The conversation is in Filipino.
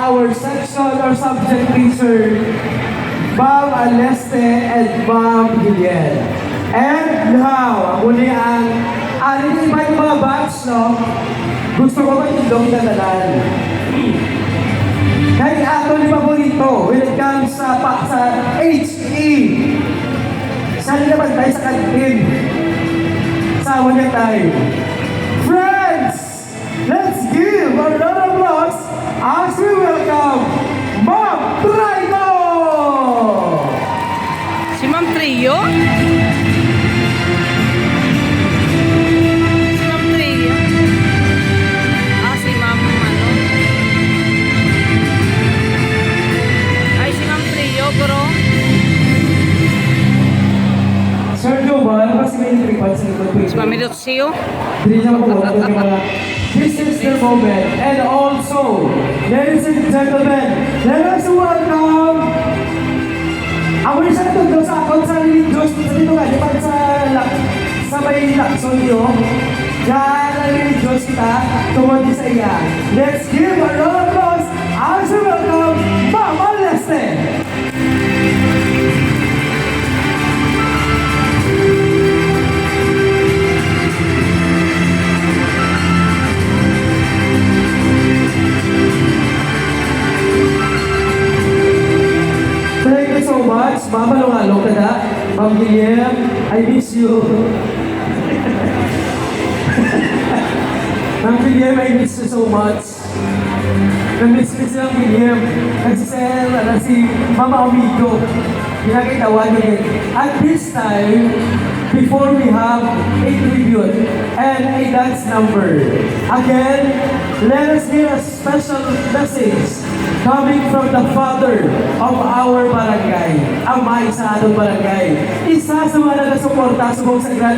our section or subject teacher, Ma'am Aleste and Ma'am Gillian. And now, ang muli ang invite mga batch, no? Gusto ko ba itong dadalan? Kahit ako ni paborito, when it comes sa HE, saan naman tayo sa kantin? Sama niya tayo. Friends, let's give a round of applause as we welcome Ma'am Trio! Si Ma'am Trio? Si Ma'am Trio? Si Ma'am ano? Ay, si Ma'am Trio, bro. Sir Jovan, kasi may tripan sa likod ko. Si Ma'am Lucio? Hindi niya makuha ng mga this is the moment. And also, ladies and gentlemen, let us welcome ako rin siya natugdaw sa akong sa religious sa dito nga, di ba sa may lakson nyo? Yan ang religious kita, tumod sa iya. Let's give a round of applause as we welcome Ma'am Aleste! Thank you so much. Mama Lungalo ka na. Ma'am Guillem, I miss you. Ma'am Guillem, I miss you so much. Na-miss ko si Ma'am Guillem. Nagsisel na si Mama Amigo. Pinakitawa niya. At this time, before we have a tribute and a dance number, again, let us hear a special message coming from the father of our barangay, ang may sa atong barangay. Isa sa mga nagasuporta sa buong Sagrado